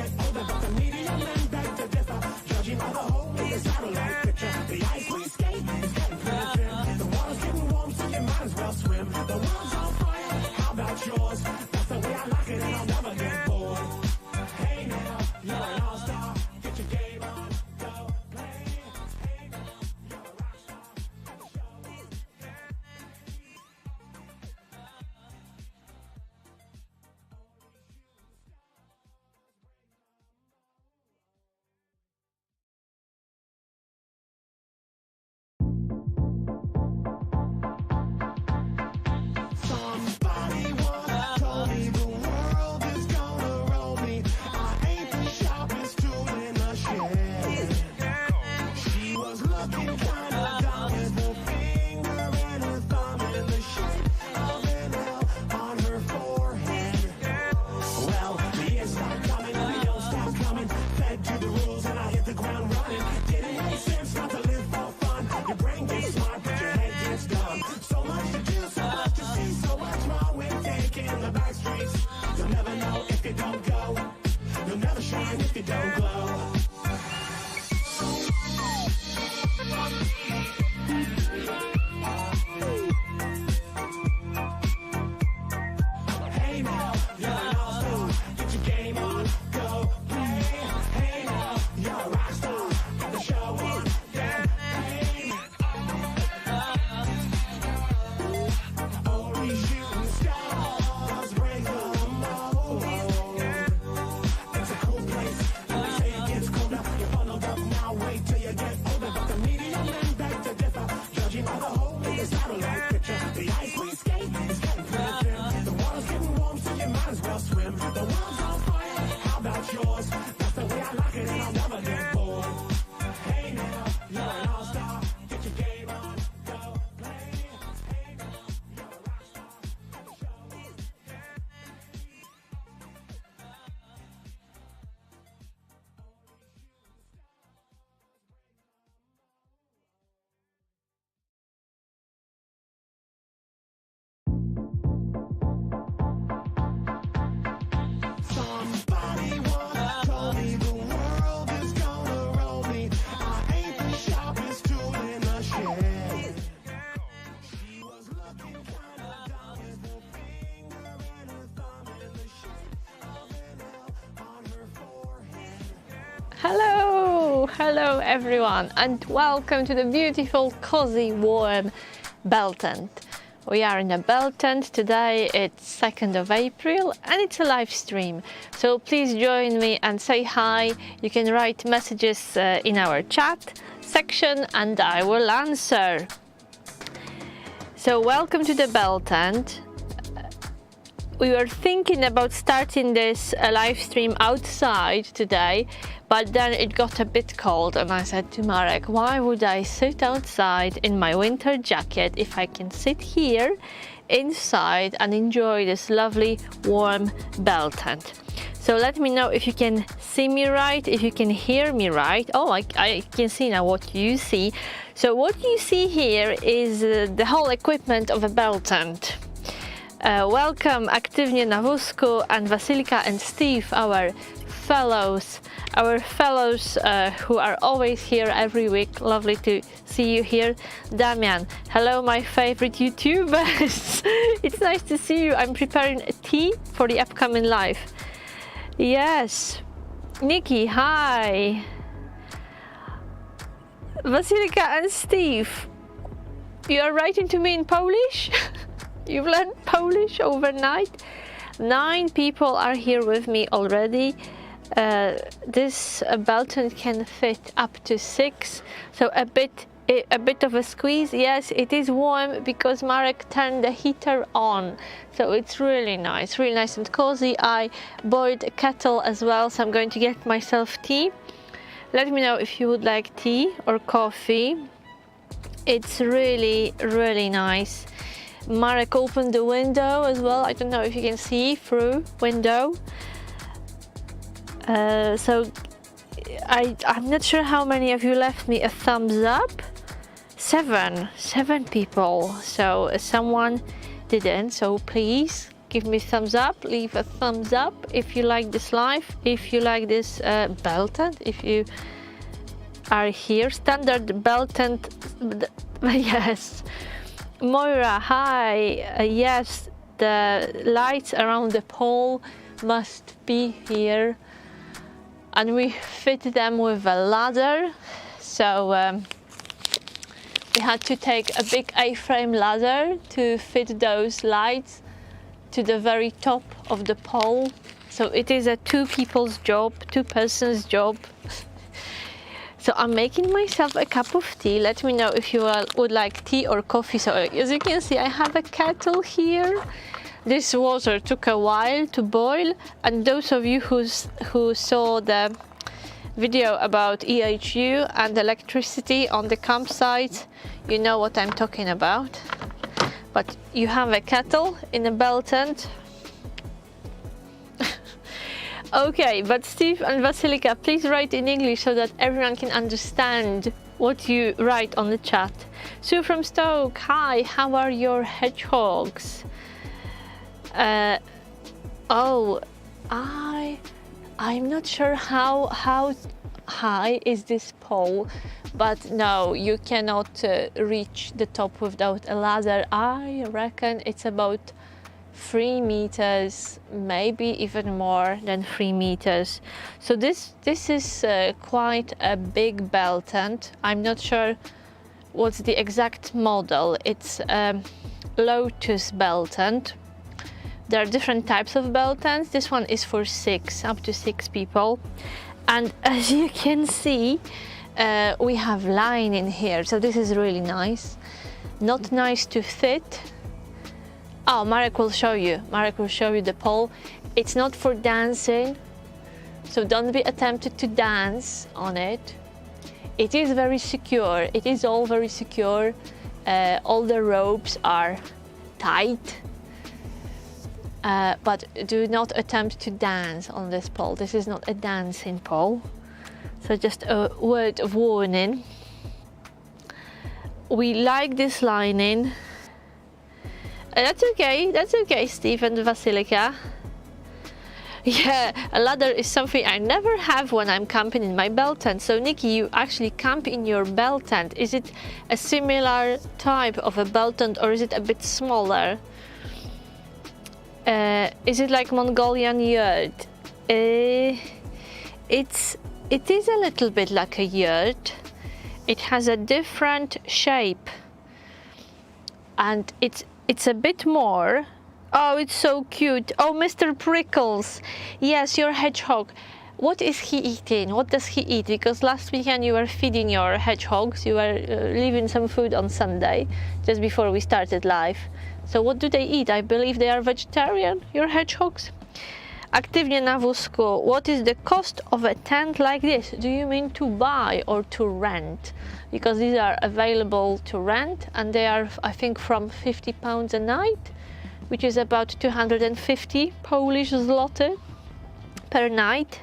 get older, but the media men beg to differ. Judging by the hole in the satellite picture, the ice we skate is getting pretty thin. The water's getting warm, so you might as well swim. The world's on fire, how about yours? That's the way I like it, and I'll never get bored. Hey now, you're an all-star, get your game on, go play. Hey now, you're a rock star, get the show on. Somebody once told me the world is gonna roll me. I ain't the sharpest tool in the shed. She was looking kinda dumb with her finger and her thumb in the shape of an L on her forehead. Well, the years start coming and they don't stop coming. Fed to the rules and I hit the ground running. Didn't make sense not to live for fun. Your brain gets smart, but your head gets dumb. So much to do, so much to see, so what's wrong with taking the back streets? You'll never know if you don't go. You'll never shine if you don't glow. Hey now, you're an all-star, get your game on, go play. Hey now, you're a rock star, get the show on, get paid. Only shooting stars break the mold. It's a cool place, and they say it gets colder. You're bundled up now, wait till you get older. But the media men beg to differ, judging by the hole in the satellite picture. The ice we skate is getting pretty thin. The water's getting warm, so you might as well swim. The world's on fire, how about yours? That's the way I like it, and I'll never get bored. Hey now, you're an all-star, get your game on, go play. Hey now, you're a rock star, get the show on. Somebody once told me the world is gonna roll me. I ain't the sharpest tool in the shed. She was looking kinda dumb with her finger and her thumb in the shape of an L on her forehead. Hello everyone, and welcome to the beautiful, cozy, warm bell tent. We are in a bell tent today. It's 2nd of April and it's a live stream, so please join me and say hi. You can write messages in our chat section and I will answer. So welcome to the bell tent. We were thinking about starting this live stream outside today, but then it got a bit cold and I said to Marek, why would I sit outside in my winter jacket if I can sit here inside and enjoy this lovely warm bell tent? So let me know if you can see me right, if you can hear me right. Oh, I can see now what you see. So what you see here is the whole equipment of a bell tent. Welcome Aktywnie na wózku and Vasilika and Steve, our fellows who are always here every week. Lovely to see you here. Damian, hello my favorite YouTubers. It's nice to see you. I'm preparing a tea for the upcoming live. Yes. Nikki, hi. Vasilika and Steve, you are writing to me in Polish? You've learned Polish overnight? 9 people are here with me already. This bell tent can fit up to 6, so a bit of a squeeze. Yes, it is warm because Marek turned the heater on, so it's really nice and cozy. I boiled a kettle as well, so I'm going to get myself tea. Let me know if you would like tea or coffee. It's really nice. Marek opened the window as well. I don't know if you can see through window. So I'm not sure how many of you left me a thumbs up. 7 people. So someone didn't. So please give me thumbs up, leave a thumbs up if you like this live, if you like this bell tent, if you are here. Standard bell tent, yes. Moira, hi. Yes, the lights around the pole must be here, and we fit them with a ladder. So we had to take a big A-frame ladder to fit those lights to the very top of the pole. So it is a two-person's job. So I'm making myself a cup of tea. Let me know if you would like tea or coffee. So as you can see, I have a kettle here. This water took a while to boil, and those of you who saw the video about EHU and electricity on the campsite, you know what I'm talking about. But you have a kettle in a bell tent. Okay, but Steve and Vasilika, please write in English so that everyone can understand what you write on the chat. Sue from Stoke, hi, how are your hedgehogs? I'm not sure how high is this pole, but no, you cannot reach the top without a ladder. I reckon it's about 3 meters, maybe even more than 3 meters. So this is quite a big bell tent. I'm not sure what's the exact model. It's Lotus bell tent. There are different types of bell tents. This one is for up to 6 people. And as you can see, we have line in here. So this is really nice. Not nice to fit. Oh, Marek will show you. Marek will show you the pole. It's not for dancing, so don't be tempted to dance on it. It is very secure. It is all very secure. All the ropes are tight, but do not attempt to dance on this pole. This is not a dancing pole. So just a word of warning. We like this lining. That's okay, Steve and Vasilika. Yeah, a ladder is something I never have when I'm camping in my bell tent. So Nikki, you actually camp in your bell tent. Is it a similar type of a bell tent, or is it a bit smaller? Is it like Mongolian yurt? It is a little bit like a yurt. It has a different shape, and it's a bit more. Oh, it's so cute. Oh, Mr. Prickles. Yes, your hedgehog. What is he eating? What does he eat? Because last weekend you were feeding your hedgehogs. You were leaving some food on Sunday, just before we started live. So what do they eat? I believe they are vegetarian, your hedgehogs. Aktywnie na wózku. What is the cost of a tent like this? Do you mean to buy or to rent? Because these are available to rent, and they are, I think, from £50 a night, which is about 250 Polish zloty per night.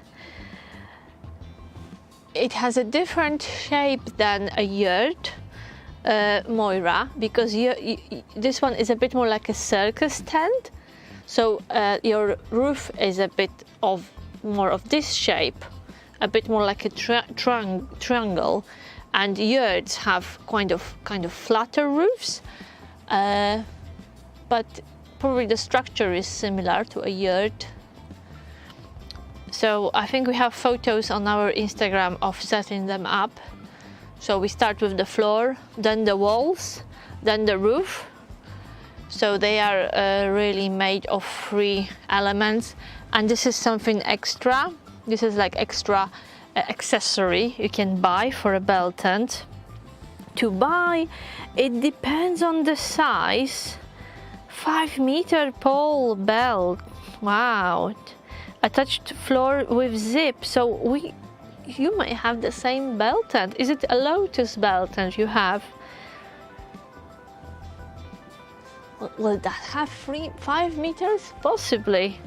It has a different shape than a yurt, Moira, because this one is a bit more like a circus tent. So your roof is a bit more of this shape, a bit more like a triangle, and yurts have kind of flatter roofs, but probably the structure is similar to a yurt. So I think we have photos on our Instagram of setting them up. So we start with the floor, then the walls, then the roof. So they are really made of 3 elements, and this is something extra. This is like extra accessory you can buy for a bell tent. To buy, it depends on the size. 5-meter pole bell. Wow. Attached floor with zip. So you might have the same bell tent. Is it a Lotus bell tent you have? Will that have 5 meters? Possibly.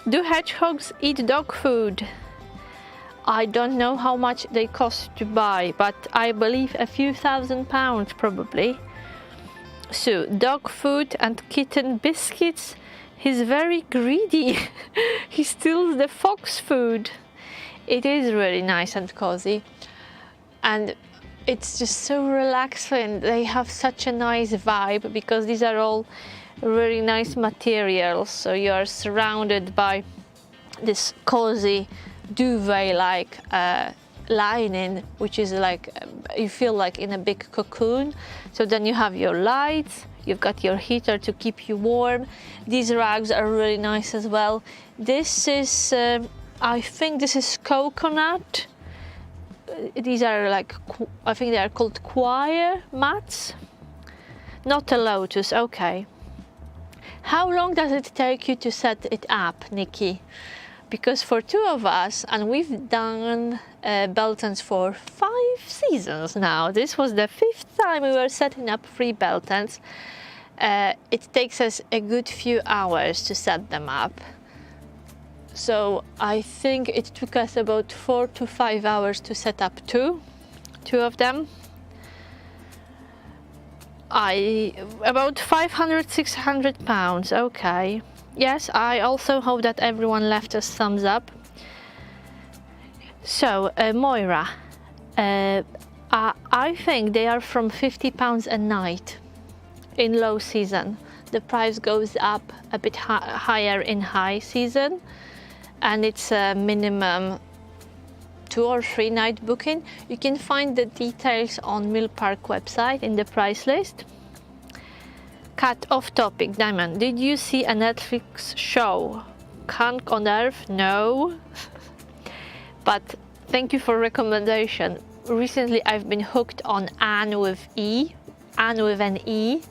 Do hedgehogs eat dog food? I don't know how much they cost to buy, but I believe a few £1,000 probably. So, dog food and kitten biscuits. He's very greedy. He steals the fox food. It is really nice and cozy. And it's just so relaxing. They have such a nice vibe because these are all really nice materials. So you are surrounded by this cozy duvet-like lining, which is like you feel like in a big cocoon. So then you have your lights, you've got your heater to keep you warm. These rugs are really nice as well. This is I think this is coconut. These are like, I think they are called choir mats. Not a lotus. Okay. How long does it take you to set it up, Nikki? Because for two of us, and we've done Beltons for 5 seasons now. This was the 5th time we were setting up 3 Beltons. It takes us a good few hours to set them up. So I think it took us about 4 to 5 hours to set up two of them. About 500-600 pounds. Okay. Yes, I also hope that everyone left us thumbs up. So, Moira, I think they are from £50 a night in low season. The price goes up a bit higher in high season, and it's a minimum 2 or 3 night booking. You can find the details on Mill Park website in the price list. Cut off topic, Diamond. Did you see a Netflix show? Can't on Earth? No. But thank you for recommendation. Recently I've been hooked on Anne with an E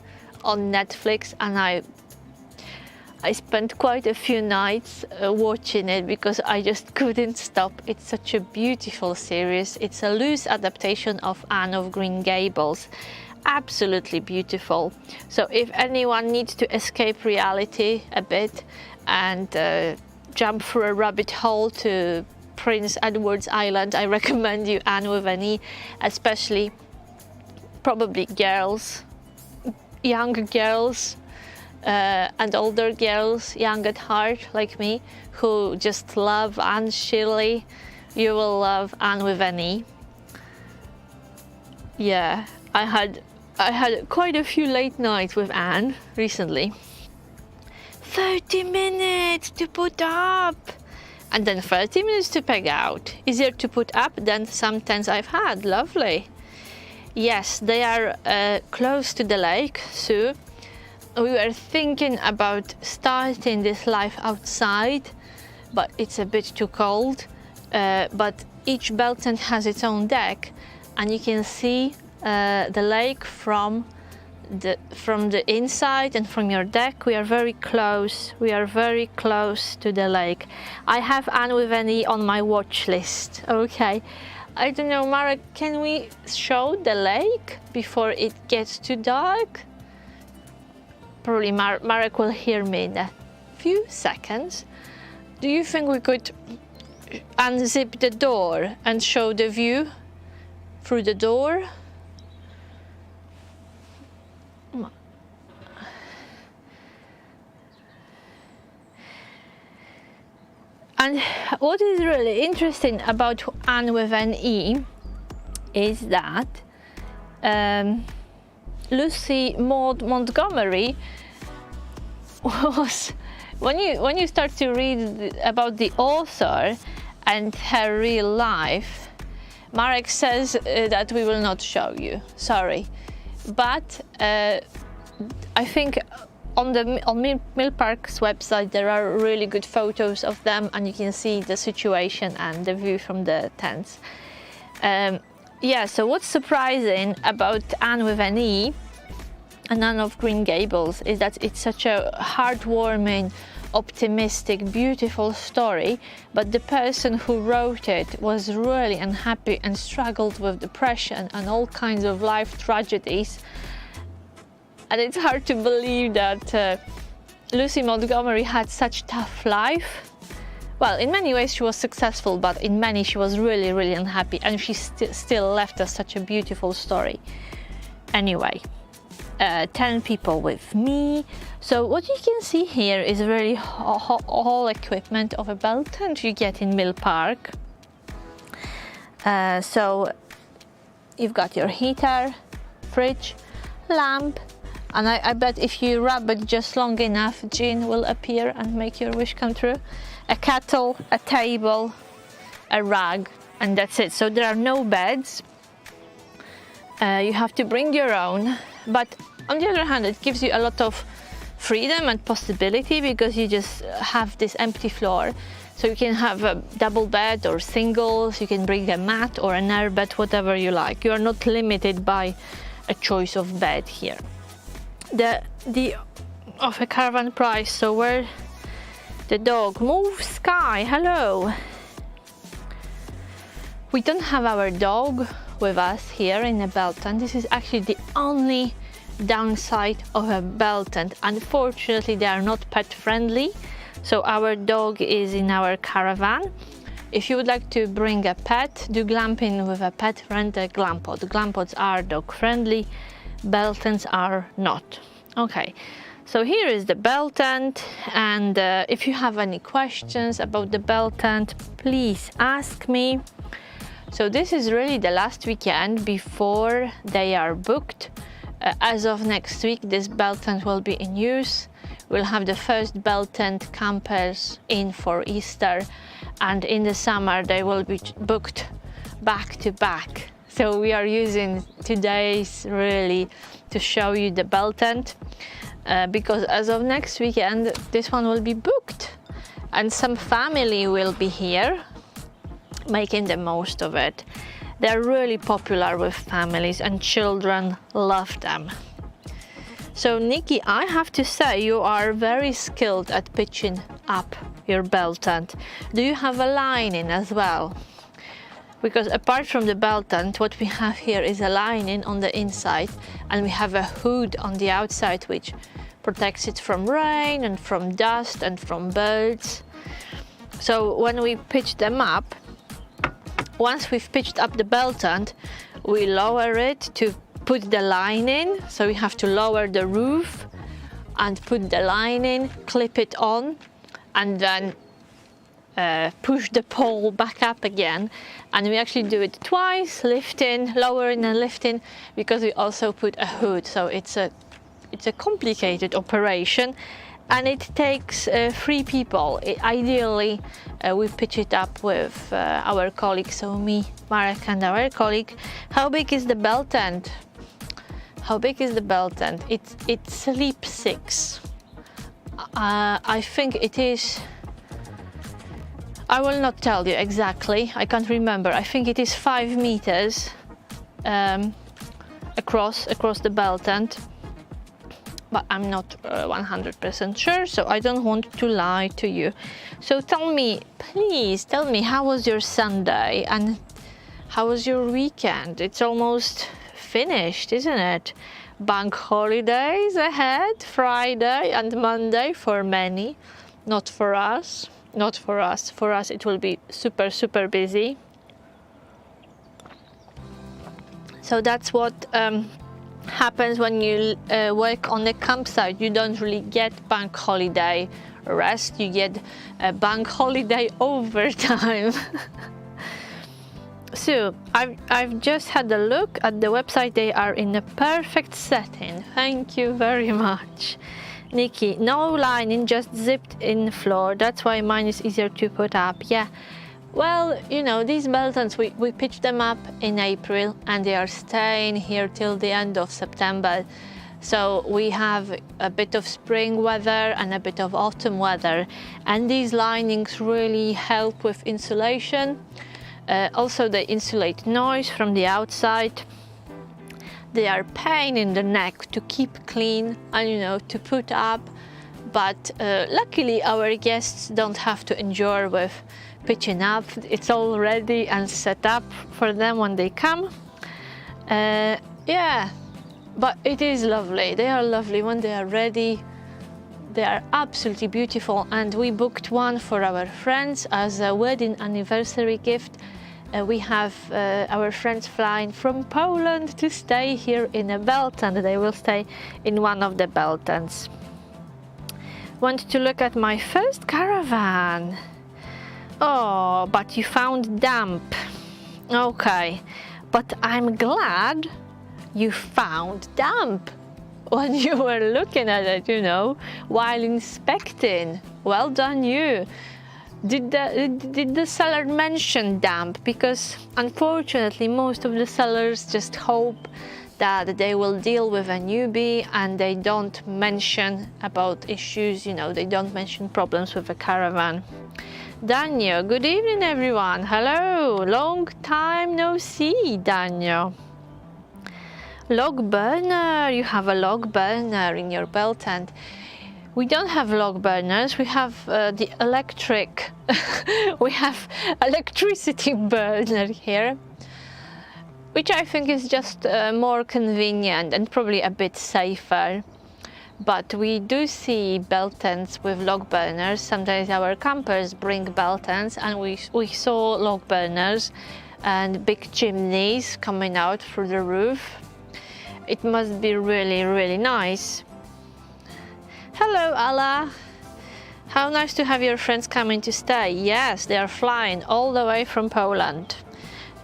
on Netflix, and I spent quite a few nights watching it because I just couldn't stop. It's such a beautiful series. It's a loose adaptation of Anne of Green Gables. Absolutely beautiful. So if anyone needs to escape reality a bit and jump through a rabbit hole to Prince Edward's Island, I recommend you Anne with an E, especially probably girls, young girls and older girls, young at heart like me, who just love Anne Shirley. You will love Anne with an E. Yeah, I had quite a few late nights with Anne recently. 30 minutes to put up and then 30 minutes to peg out. Easier to put up than some tents I've had. Lovely. Yes, they are close to the lake, so we were thinking about starting this life outside, but it's a bit too cold. But each Belton has its own deck, and you can see the lake from the inside and from your deck. We are very close. We are very close to the lake. I have Anne with an E on my watch list. Okay. I don't know, Marek, can we show the lake before it gets too dark? Probably Marek will hear me in a few seconds. Do you think we could unzip the door and show the view through the door? And what is really interesting about Anne with an E is that Lucy Maud Montgomery was, when you start to read about the author and her real life, Marek says that we will not show you, sorry, but I think on Mill Park's website there are really good photos of them, and you can see the situation and the view from the tents. Yeah, so what's surprising about Anne with an E and Anne of Green Gables is that it's such a heartwarming, optimistic, beautiful story, but the person who wrote it was really unhappy and struggled with depression and all kinds of life tragedies. And it's hard to believe that Lucy Montgomery had such tough life. Well, in many ways she was successful, but in many she was really, really unhappy, and she still left us such a beautiful story. Anyway, 10 people with me. So what you can see here is really all equipment of a belt tent you get in Mill Park. So you've got your heater, fridge, lamp, and I bet if you rub it just long enough, Jean will appear and make your wish come true. A kettle, a table, a rug, and that's it. So there are no beds. You have to bring your own, but on the other hand, it gives you a lot of freedom and possibility because you just have this empty floor. So you can have a double bed or singles, you can bring a mat or an air bed, whatever you like. You are not limited by a choice of bed here. The of a caravan price, so where the dog move, Sky, hello. We don't have our dog with us here in a belt tent. This is actually the only downside of a belt tent. Unfortunately, they are not pet friendly, so our dog is in our caravan. If you would like to bring a pet, do glamping with a pet, rent a glampod. Glampods are dog friendly, belt tents are not. Okay, so here is the belt tent, and if you have any questions about the belt tent, please ask me. So this is really the last weekend before they are booked. As of next week, this belt tent will be in use. We'll have the first belt tent campers in for Easter, and in the summer they will be booked back to back. So we are using today's really to show you the belt tent because as of next weekend this one will be booked, and some family will be here making the most of it. They're really popular with families and children love them. So Nikki, I have to say you are very skilled at pitching up your belt tent. Do you have a lining as well? Because apart from the belt tent, what we have here is a lining on the inside, and we have a hood on the outside which protects it from rain and from dust and from birds. So when we pitch them up, once we've pitched up the belt tent, we lower it to put the lining. So we have to lower the roof and put the lining, clip it on, and then push the pole back up again. And we actually do it twice, lifting, lowering and lifting, because we also put a hood. So it's a complicated operation, and it takes 3 people. Ideally, we pitch it up with our colleague, so me, Marek, and our colleague. How big is the belt tent? How big is the belt tent? It sleeps 6. I think it is. I will not tell you exactly. I can't remember. I think it is 5 meters across the belt tent. But I'm not 100% sure, so I don't want to lie to you. So tell me, please tell me, how was your Sunday and how was your weekend? It's almost finished, isn't it? Bank holidays ahead, Friday and Monday for many, not for us. Not for us. For us it will be super busy. So that's what happens when you work on the campsite. You don't really get bank holiday rest, you get a bank holiday overtime. So I've just had a look at the website. They are in a perfect setting. Thank you very much. Nikki, no lining, just zipped in floor. That's why mine is easier to put up. Yeah. Well, you know, these belt tents, we pitched them up in April and they are staying here till the end of September. So we have a bit of spring weather and a bit of autumn weather. And these linings really help with insulation. Also, they insulate noise from the outside. They are pain in the neck to keep clean and, you know, to put up. But luckily, our guests don't have to endure with pitching up. It's all ready and set up for them when they come. Yeah, but it is lovely. They are lovely when they are ready. They are absolutely beautiful, and we booked one for our friends as a wedding anniversary gift We have our friends flying from Poland to stay here in a Belton. They will stay in one of the Beltons. Want to look at my first caravan? Oh, but you found damp. Okay, but I'm glad you found damp when you were looking at it, you know, while inspecting. Well done you. Did the seller mention damp? Because unfortunately most of the sellers just hope that they will deal with a newbie and they don't mention about issues, you know, they don't mention problems with a caravan. Daniel, good evening everyone. Hello, long time no see, Daniel. Log burner, you have a log burner in your belt tent. We don't have log burners, we have the electric, we have electricity burner here, which I think is just more convenient and probably a bit safer. But we do see belt tents with log burners. Sometimes our campers bring belt tents and we saw log burners and big chimneys coming out through the roof. It must be really, really nice. Hello, Ala. How nice to have your friends coming to stay. Yes, they are flying all the way from Poland.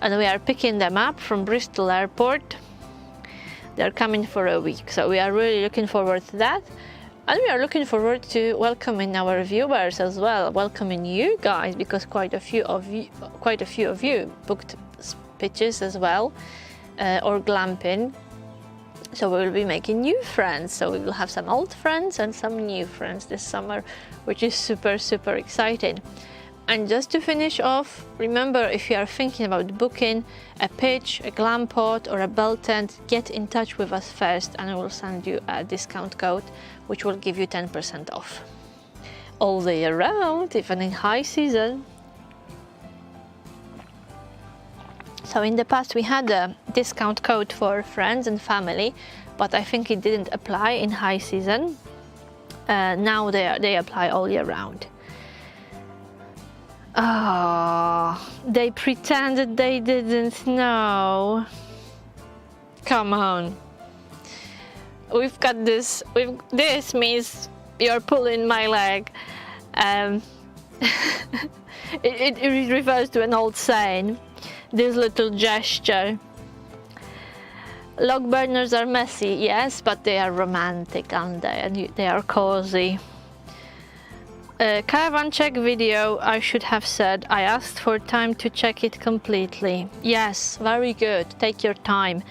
And we are picking them up from Bristol Airport. They're coming for a week, so we are really looking forward to that. And we are looking forward to welcoming our viewers as well, welcoming you guys, because quite a few of you booked pitches as well, or glamping. So we will be making new friends. So we will have some old friends and some new friends this summer, which is super, super exciting. And just to finish off, remember, if you are thinking about booking a pitch, a glam pot or a belt tent, get in touch with us first and we'll send you a discount code which will give you 10% off. All the year round, even in high season. So in the past we had a discount code for friends and family, but I think it didn't apply in high season. Now they apply all year round. Oh, they pretended they didn't know. Come on. We've got this. This means you're pulling my leg. It refers to an old saying. This little gesture. Log burners are messy, yes, but they are romantic, aren't they? And they are cozy. Caravan check video, I should have said. I asked for time to check it completely. Yes, very good. Take your time.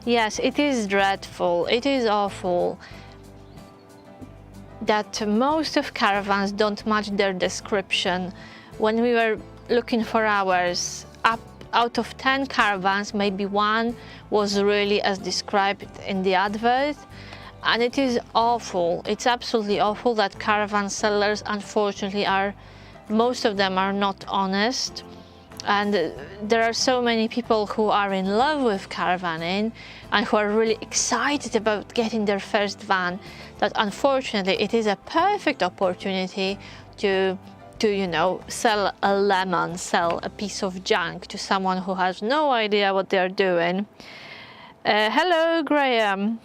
Yes, it is dreadful. It is awful that most of caravans don't match their description. When we were looking for ours, out of 10 caravans, maybe one was really as described in the advert. And it is awful. It's absolutely awful that caravan sellers, unfortunately, most of them are not honest. And there are so many people who are in love with caravanning and who are really excited about getting their first van, that unfortunately it is a perfect opportunity to you know, sell a lemon, sell a piece of junk to someone who has no idea what they're doing. Hello, Graham.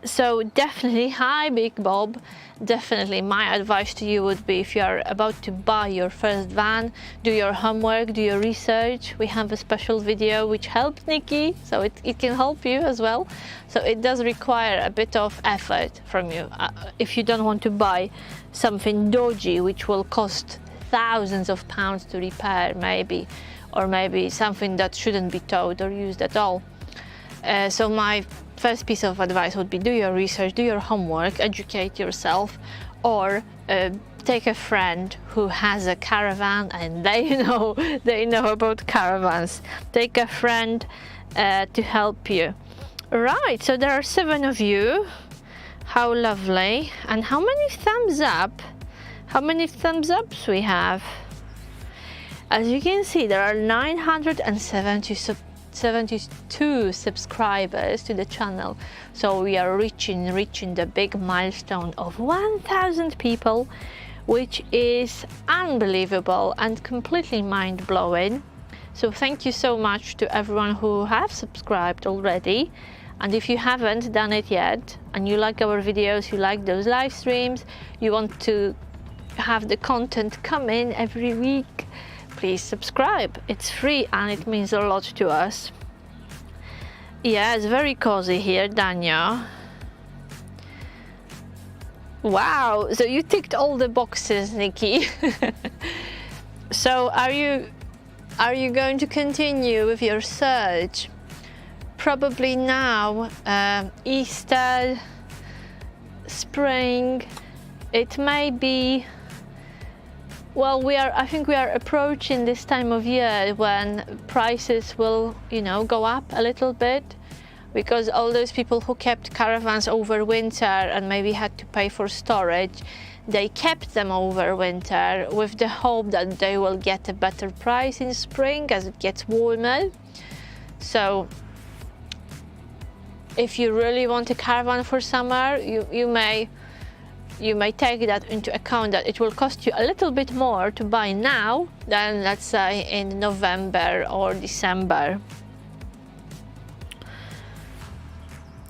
So definitely, hi Big Bob, definitely my advice to you would be, if you are about to buy your first van, do your homework, do your research. We have a special video which helped Nikki, so it can help you as well. So it does require a bit of effort from you. If you don't want to buy something dodgy which will cost thousands of pounds to repair maybe, or maybe something that shouldn't be towed or used at all. So my first piece of advice would be, do your research, do your homework, educate yourself, or take a friend who has a caravan and they know about caravans. Take a friend to help you. Right, so there are 7 of you. How lovely. And how many thumbs up? How many thumbs ups we have? As you can see, there are 972 subscribers to the channel, so we are reaching the big milestone of 1,000 people, which is unbelievable and completely mind-blowing. So thank you so much to everyone who have subscribed already. And if you haven't done it yet, and you like our videos, you like those live streams, you want to have the content come in every week, please subscribe. It's free and it means a lot to us. Yeah, it's very cozy here, Dania. Wow, so you ticked all the boxes, Nikki. So are you going to continue with your search? Probably now, Easter, spring, it may be, well, I think we are approaching this time of year when prices will, you know, go up a little bit, because all those people who kept caravans over winter and maybe had to pay for storage, they kept them over winter with the hope that they will get a better price in spring as it gets warmer. So if you really want a caravan for summer, you may take that into account, that it will cost you a little bit more to buy now than, let's say, in November or December.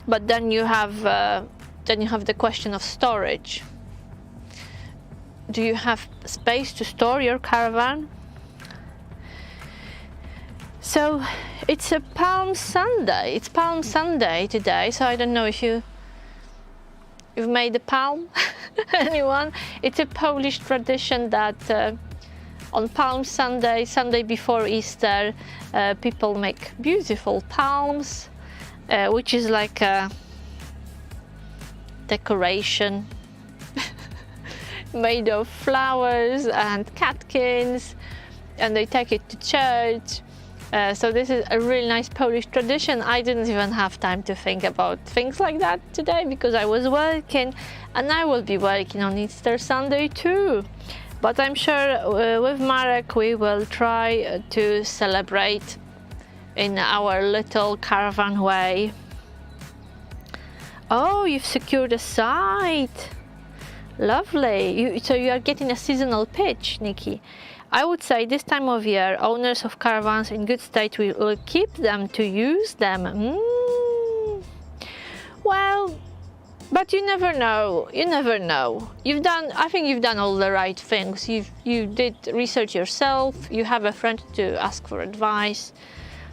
But then you have the question of storage. Do you have space to store your caravan? So it's a Palm Sunday. It's Palm Sunday today, so I don't know if you've made a palm. Anyone? It's a Polish tradition that on Palm Sunday, Sunday before Easter, people make beautiful palms, which is like a decoration made of flowers and catkins, and they take it to church. So this is a really nice Polish tradition. I didn't even have time to think about things like that today because I was working, and I will be working on Easter Sunday too. But I'm sure with Marek we will try to celebrate in our little caravan way. Oh, you've secured a site. Lovely. So you are getting a seasonal pitch, Nikki. I would say this time of year, owners of caravans in good state will keep them to use them. Well, but you never know. You never know. I think you've done all the right things. You did research yourself. You have a friend to ask for advice.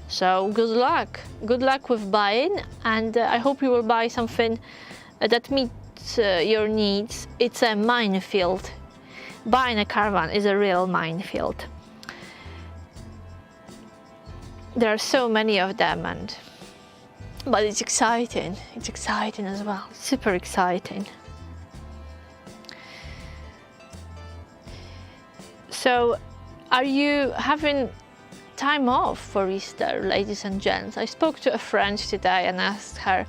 So good luck. Good luck with buying, and I hope you will buy something that meets your needs. It's a minefield. Buying a caravan is a real minefield. There are so many of them, but it's exciting. It's exciting as well. Super exciting. So, are you having time off for Easter, ladies and gents? I spoke to a friend today and asked her,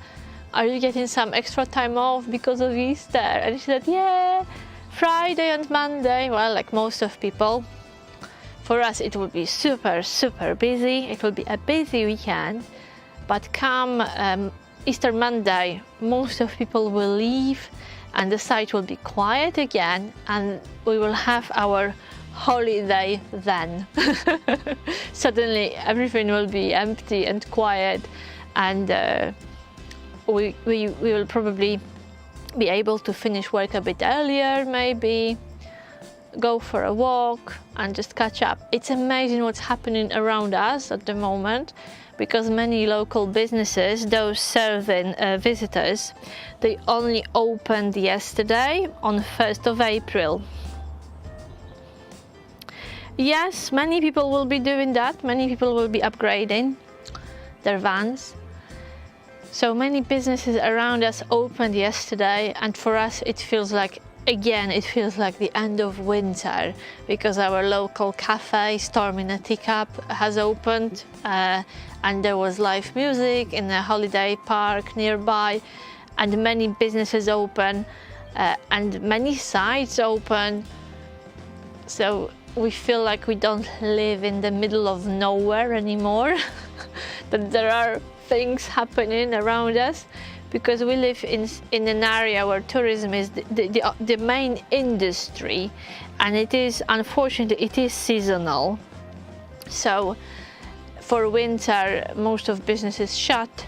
are you getting some extra time off because of Easter? And she said, yeah, Friday and Monday. Well, like most of people, for us it will be super busy. It will be a busy weekend, but come Easter Monday, most of people will leave and the site will be quiet again, and we will have our holiday then. Suddenly everything will be empty and quiet, and we will probably be able to finish work a bit earlier, maybe go for a walk and just catch up. It's amazing what's happening around us at the moment, because many local businesses, those serving visitors, they only opened yesterday on 1st of April. Yes, many people will be doing that. Many people will be upgrading their vans. So many businesses around us opened yesterday, and for us it feels like, again, it feels like the end of winter, because our local cafe, Storm in a Teacup, has opened, and there was live music in a holiday park nearby, and many businesses open, and many sites open. So we feel like we don't live in the middle of nowhere anymore, that there are things happening around us. because we live in an area where tourism is the main industry, and it is, unfortunately, it is seasonal. So for winter, most of businesses shut,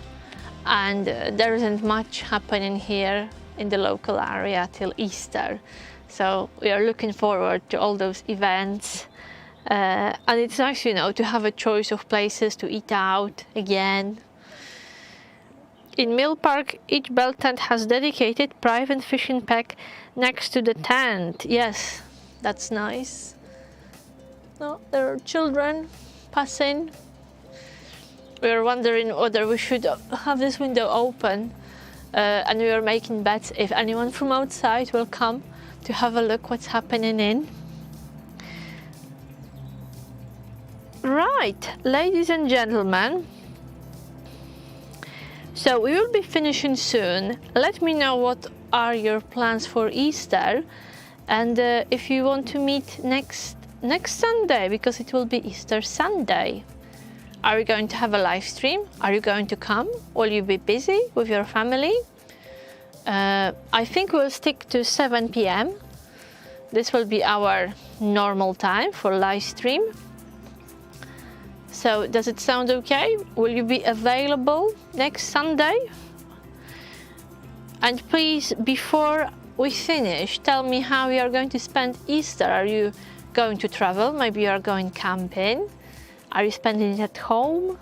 and there isn't much happening here in the local area till Easter. So we are looking forward to all those events. And it's nice, you know, to have a choice of places to eat out again. In Mill Park, each bell tent has dedicated private fishing pack next to the tent. Yes, that's nice. No, there are children passing. We were wondering whether we should have this window open, and we were making bets if anyone from outside will come to have a look what's happening in. Right, ladies and gentlemen, so we will be finishing soon. Let me know what are your plans for Easter, and if you want to meet next Sunday, because it will be Easter Sunday. Are you going to have a live stream? Are you going to come? Will you be busy with your family? I think we'll stick to 7 p.m. This will be our normal time for live stream. So does it sound okay? Will you be available next Sunday? And please, before we finish, tell me how you are going to spend Easter. Are you going to travel? Maybe you are going camping. Are you spending it at home?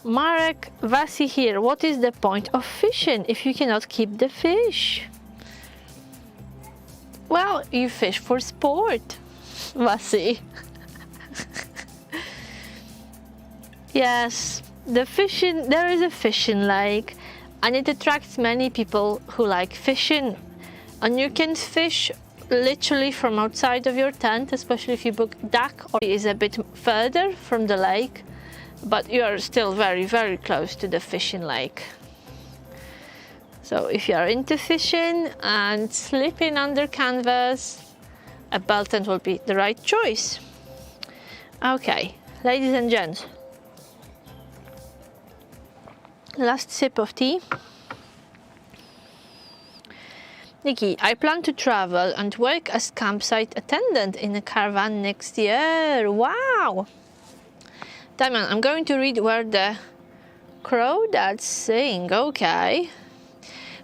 Marek Vasi here. What is the point of fishing if you cannot keep the fish? Well, you fish for sport, Vasi. Yes, there is a fishing lake, and it attracts many people who like fishing. And you can fish literally from outside of your tent, especially if you book duck, or it is a bit further from the lake, but you are still very, very close to the fishing lake. So if you are into fishing and sleeping under canvas, a bell tent will be the right choice. Okay, ladies and gents, last sip of tea. Nikki, I plan to travel and work as campsite attendant in a caravan next year. Wow! Damian, I'm going to read where the crawdads sing. Okay.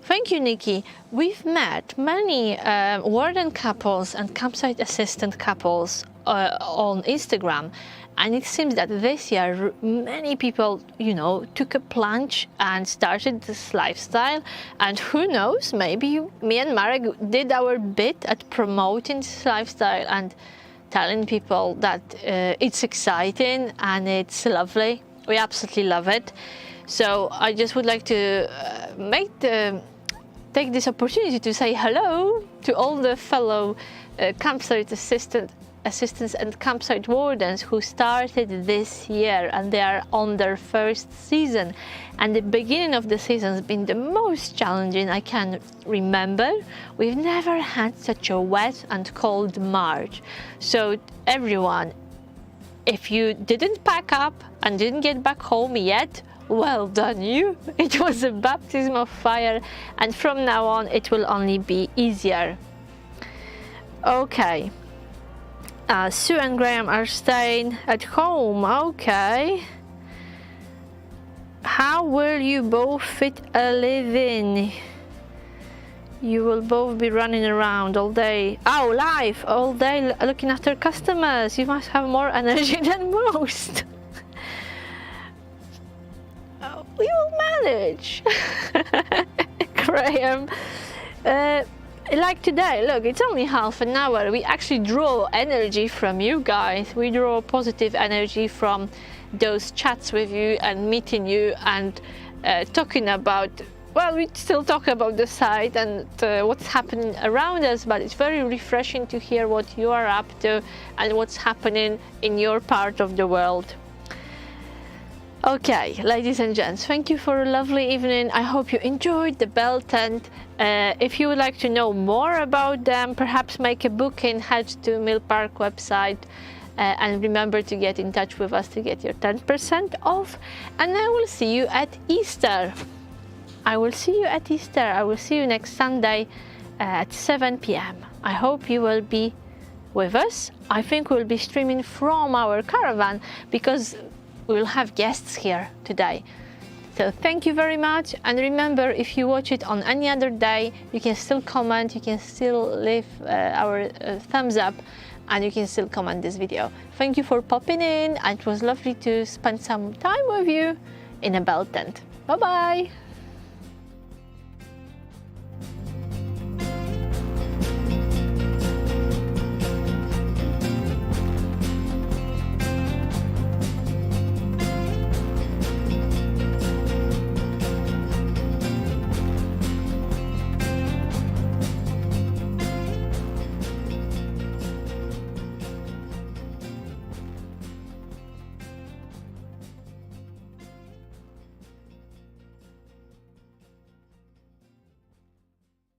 Thank you, Nikki. We've met many warden couples and campsite assistant couples on Instagram, and it seems that this year many people, you know, took a plunge and started this lifestyle. And who knows, maybe me and Marek did our bit at promoting this lifestyle and telling people that it's exciting and it's lovely. We absolutely love it. So I just would like to take this opportunity to say hello to all the fellow campsite assistants and campsite wardens who started this year, and they are on their first season. And the beginning of the season has been the most challenging I can remember. We've never had such a wet and cold March. So everyone, if you didn't pack up and didn't get back home yet, well done you. It was a baptism of fire, and from now on it will only be easier. Okay. Sue and Graham are staying at home. Okay. How will you both fit a living? You will both be running around all day. Oh, live all day looking after customers. You must have more energy than most. We will manage. Graham. Like today, look, it's only half an hour. We actually draw energy from you guys. We draw positive energy from those chats with you and meeting you and talking about, well, we still talk about the site and what's happening around us, but it's very refreshing to hear what you are up to and what's happening in your part of the world. Okay, ladies and gents, thank you for a lovely evening. I hope you enjoyed the bell tent. If you would like to know more about them, perhaps make a booking, head to Mill Park website, and remember to get in touch with us to get your 10% off. And I will see you at Easter. I will see you at Easter. I will see you next Sunday at 7 p.m. I hope you will be with us. I think we'll be streaming from our caravan because we'll have guests here today. So thank you very much, and remember, if you watch it on any other day, you can still comment, you can still leave our thumbs up, and you can still comment this video. Thank you for popping in, and it was lovely to spend some time with you in a belt tent. Bye bye!